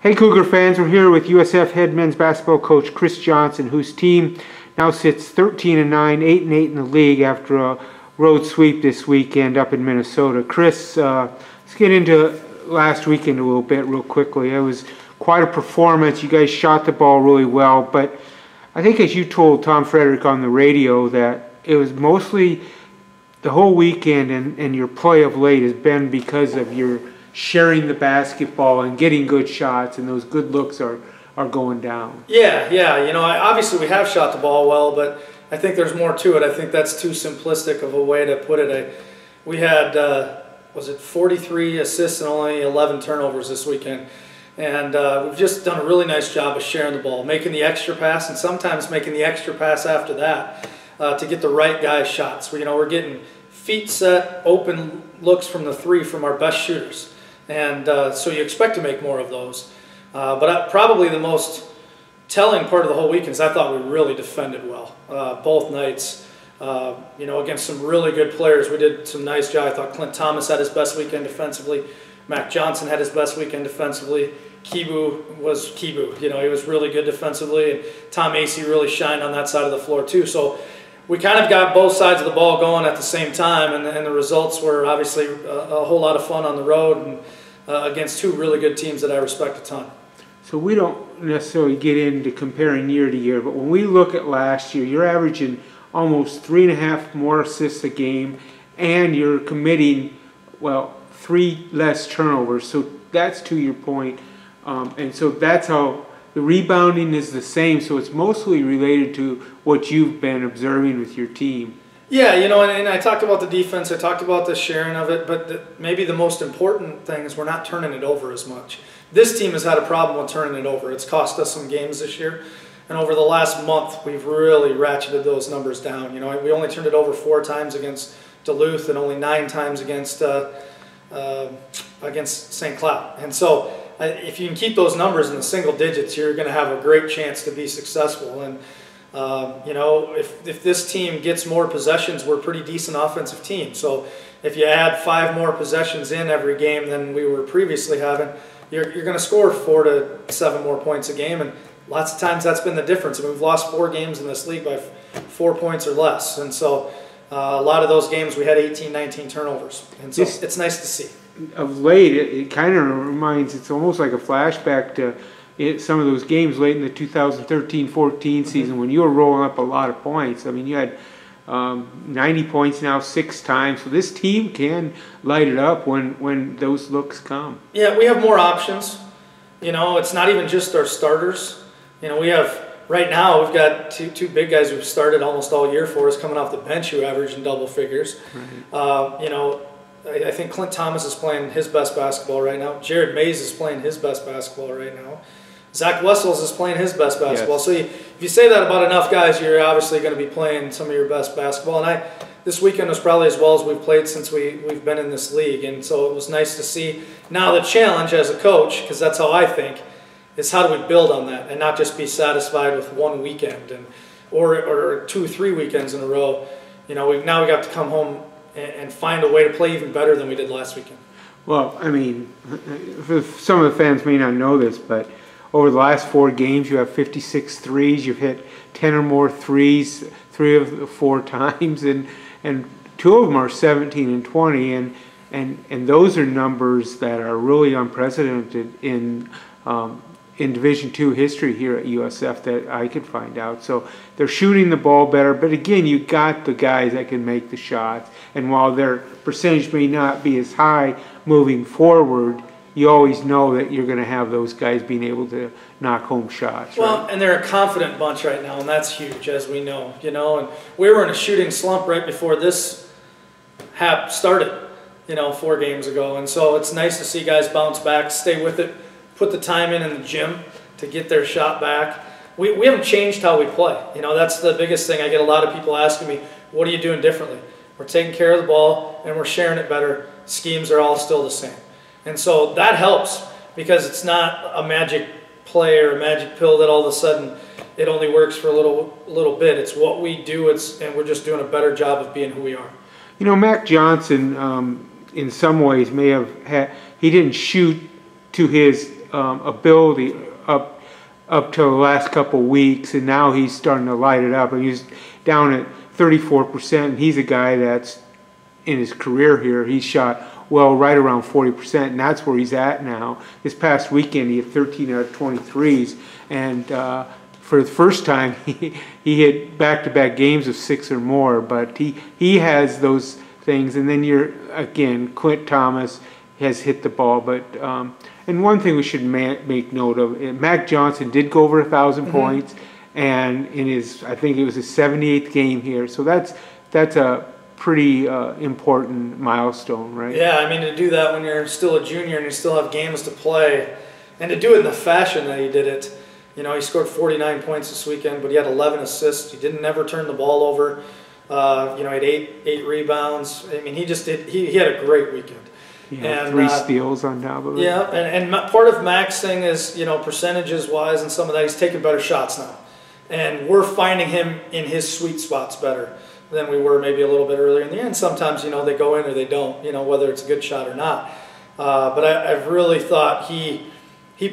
Hey Cougar fans, we're here with USF head men's basketball coach Chris Johnson, whose team now sits 13-9, 8-8 in the league after a road sweep this weekend up in Minnesota. Chris, let's get into last weekend a little bit real quickly. It was quite a performance. You guys shot the ball really well, but I think as you told Tom Frederick on the radio that it was mostly the whole weekend and your play of late has been because of your sharing the basketball and getting good shots, and those good looks are going down. Yeah. You know, obviously we have shot the ball well, but I think there's more to it. I think that's too simplistic of a way to put it. We had, was it 43 assists and only 11 turnovers this weekend. And we've just done a really nice job of sharing the ball, making the extra pass, and sometimes making the extra pass after that to get the right guy's shots. We're getting feet set, open looks from the three from our best shooters. And so you expect to make more of those. But probably the most telling part of the whole weekend is I thought we really defended well both nights. Against some really good players. We did some nice job. I thought Clint Thomas had his best weekend defensively. Mac Johnson had his best weekend defensively. Kibu was Kibu. He was really good defensively. And Tom Acey really shined on that side of the floor too. So we kind of got both sides of the ball going at the same time, and the results were obviously a whole lot of fun on the road and against two really good teams that I respect a ton. So we don't necessarily get into comparing year to year, but when we look at last year, you're averaging almost 3.5 more assists a game, and you're committing, 3 less turnovers. So that's to your point. And so that's how the rebounding is the same. So it's mostly related to what you've been observing with your team. Yeah, and I talked about the defense, I talked about the sharing of it, but maybe the most important thing is we're not turning it over as much. This team has had a problem with turning it over. It's cost us some games this year, and over the last month, we've really ratcheted those numbers down. We only turned it over 4 times against Duluth and only 9 times against St. Cloud. And so if you can keep those numbers in the single digits, you're going to have a great chance to be successful. And if this team gets more possessions, we're a pretty decent offensive team. So if you add 5 more possessions in every game than we were previously having, you're going to score 4 to 7 more points a game. And lots of times that's been the difference. We've lost 4 games in this league by 4 points or less. And so a lot of those games we had 18, 19 turnovers. And so it's nice to see. Of late, it kind of reminds, it's almost like a flashback to some of those games late in the 2013-14 season when you were rolling up a lot of points. I mean, you had 90 points now 6 times. So this team can light it up when those looks come. Yeah, we have more options. It's not even just our starters. We have, right now, we've got two big guys who've started almost all year for us coming off the bench who average in double figures. Right. I think Clint Thomas is playing his best basketball right now. Jared Mays is playing his best basketball right now. Zach Wessels is playing his best basketball. Yes. So if you say that about enough guys, you're obviously going to be playing some of your best basketball. And this weekend was probably as well as we've played since we've been in this league. And so it was nice to see. Now the challenge as a coach, because that's how I think, is how do we build on that and not just be satisfied with one weekend or 2 or 3 weekends in a row. Now we got to come home and find a way to play even better than we did last weekend. Well, I mean, some of the fans may not know this, but over the last 4 games, you have 56 threes. You've hit 10 or more threes 3 of the 4 times, and 2 of them are 17 and 20, and those are numbers that are really unprecedented in Division II history here at USF that I could find out. So they're shooting the ball better, but again, you got the guys that can make the shots, and while their percentage may not be as high moving forward, you always know that you're going to have those guys being able to knock home shots. Well, right? And they're a confident bunch right now, and that's huge, as we know. And we were in a shooting slump right before this started, 4 games ago, and so it's nice to see guys bounce back, stay with it, put the time in the gym to get their shot back. We haven't changed how we play. That's the biggest thing. I get a lot of people asking me, what are you doing differently? We're taking care of the ball, and we're sharing it better. Schemes are all still the same. And so that helps because it's not a magic play or a magic pill that all of a sudden it only works for a little bit. It's what we do, and we're just doing a better job of being who we are. Mac Johnson, in some ways, may have he didn't shoot to his ability up till the last couple of weeks, and now he's starting to light it up. And he's down at 34%. And he's a guy that's in his career here, he's shot well right around 40%, and that's where he's at now. This past weekend, he had 13 out of 23s, and for the first time, he hit back-to-back games of 6 or more. But he has those things, and then again, Clint Thomas has hit the ball, but and one thing we should make note of: Mac Johnson did go over 1,000 points, and in I think it was his 78th game here. So that's a pretty important milestone, right? Yeah, I mean, to do that when you're still a junior and you still have games to play, and to do it in the fashion that he did it. You know, he scored 49 points this weekend, but he had 11 assists. He didn't never turn the ball over. You know, he had eight rebounds. I mean, he had a great weekend. Yeah, and 3 steals on top of it. Yeah, and part of Mac's thing is, you know, percentages-wise and some of that, he's taking better shots now. And we're finding him in his sweet spots better than we were maybe a little bit earlier in the year. And sometimes, you know, they go in or they don't, you know, whether it's a good shot or not. But I've really thought he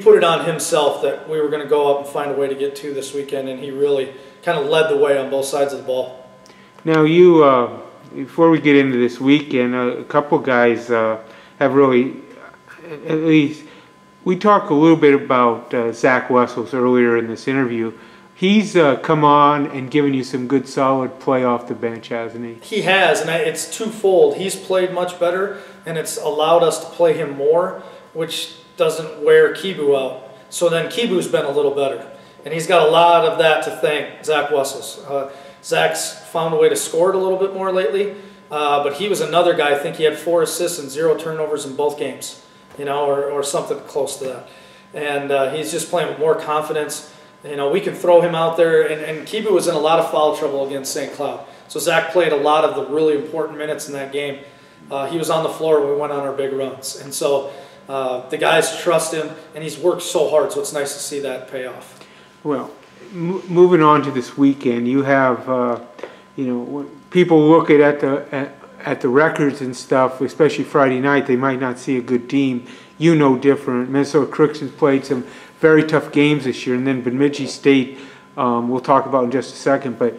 put it on himself that we were going to go up and find a way to get to this weekend, and he really kind of led the way on both sides of the ball. Now, before we get into this weekend, a couple guys have really, at least, we talked a little bit about Zach Wessels earlier in this interview. He's come on and given you some good solid play off the bench, hasn't he? He has, and it's twofold. He's played much better, and it's allowed us to play him more, which doesn't wear Kibu out. So then Kibu's been a little better, and he's got a lot of that to thank Zach Wessels. Zach's found a way to score it a little bit more lately, but he was another guy. I think he had 4 assists and 0 turnovers in both games, you know, or something close to that. And he's just playing with more confidence. You know, we can throw him out there, and Kibu was in a lot of foul trouble against St. Cloud. So Zach played a lot of the really important minutes in that game. He was on the floor when we went on our big runs. And so the guys trust him, and he's worked so hard, so it's nice to see that pay off. Well, moving on to this weekend, you have, you know, when people look at the records and stuff, especially Friday night, they might not see a good team. You know different. Minnesota Crookston's played some very tough games this year, and then Bemidji State, we'll talk about in just a second, but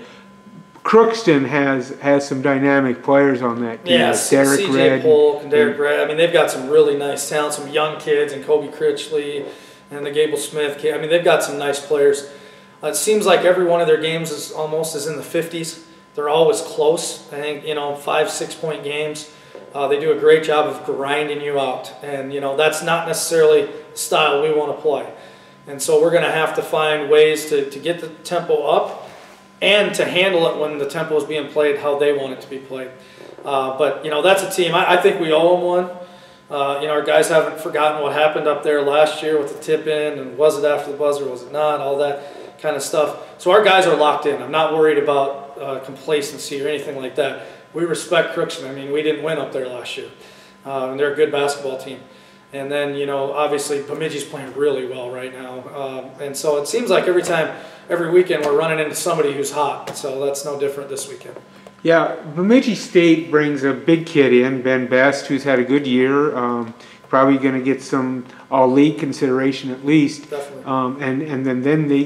Crookston has some dynamic players on that team. Yeah, like Derek C.J. Polk and Derek Red. I mean, they've got some really nice talent, some young kids, and Kobe Critchley and the Gable Smith kid. I mean, they've got some nice players. It seems like every one of their games is in the 50s. They're always close. I think, you know, 5-6 point games. They do a great job of grinding you out, and you know that's not necessarily the style we want to play. And so we're going to have to find ways to get the tempo up and to handle it when the tempo is being played how they want it to be played. But you know that's a team. I think we owe them one. You know, our guys haven't forgotten what happened up there last year with the tip in, and was it after the buzzer, was it not, all that kind of stuff. So our guys are locked in. I'm not worried about complacency or anything like that. We respect Crookston. I mean, we didn't win up there last year. And they're a good basketball team. And then, you know, obviously Bemidji's playing really well right now. And so it seems like every weekend we're running into somebody who's hot. So that's no different this weekend. Yeah, Bemidji State brings a big kid in, Ben Best, who's had a good year. Probably going to get some all-league consideration at least. Definitely. And then they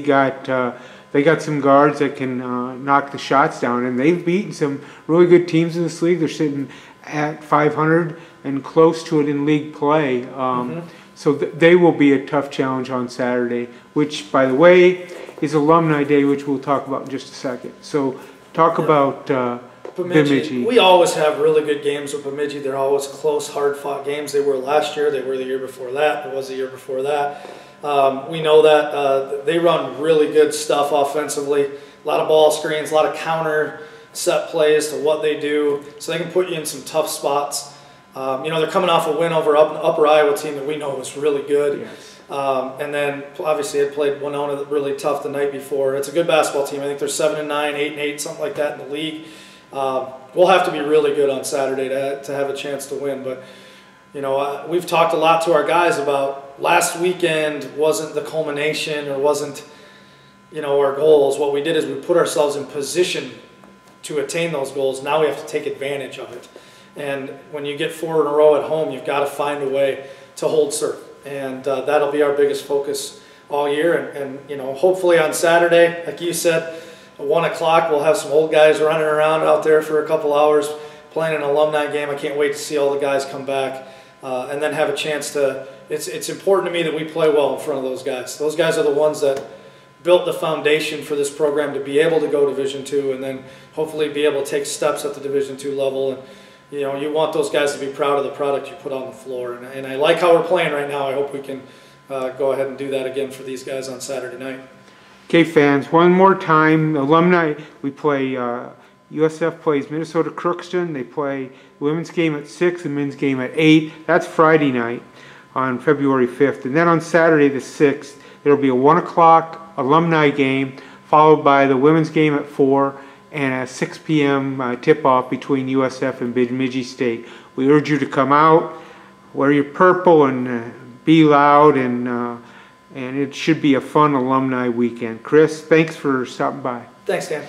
got some guards that can knock the shots down, and they've beaten some really good teams in this league. They're sitting at 500 and close to it in league play. So they will be a tough challenge on Saturday, which, by the way, is Alumni Day, which we'll talk about in just a second. So talk about Bemidji. We always have really good games with Bemidji. They're always close, hard-fought games. They were last year. They were the year before that. It was the year before that. We know that they run really good stuff offensively. A lot of ball screens, a lot of counter set plays to what they do. So they can put you in some tough spots. You know, they're coming off a win over Upper Iowa team that we know was really good. Yes. And then obviously had played Winona really tough the night before. It's a good basketball team. I think they're 7-9, 8-8, something like that in the league. We'll have to be really good on Saturday to have a chance to win. But, you know, we've talked a lot to our guys about last weekend wasn't the culmination or wasn't, you know, our goals. What we did is we put ourselves in position to attain those goals. Now we have to take advantage of it. And when you get 4 in a row at home, you've got to find a way to hold serve. and that'll be our biggest focus all year. And you know, hopefully on Saturday, like you said, at 1 o'clock, we'll have some old guys running around out there for a couple hours playing an alumni game. I can't wait to see all the guys come back and then have a chance to. It's important to me that we play well in front of those guys. Those guys are the ones that built the foundation for this program to be able to go Division II and then hopefully be able to take steps at the Division II level. And you know, you want those guys to be proud of the product you put on the floor. And I like how we're playing right now. I hope we can go ahead and do that again for these guys on Saturday night. Okay, fans, one more time. Alumni, we play, USF plays Minnesota Crookston. They play women's game at 6, the men's game at 8. That's Friday night on February 5th. And then on Saturday the 6th, there will be a 1 o'clock alumni game, followed by the women's game at 4, and a 6 p.m. tip-off between USF and Bemidji State. We urge you to come out, wear your purple, and be loud, and it should be a fun alumni weekend. Chris, thanks for stopping by. Thanks, Dan.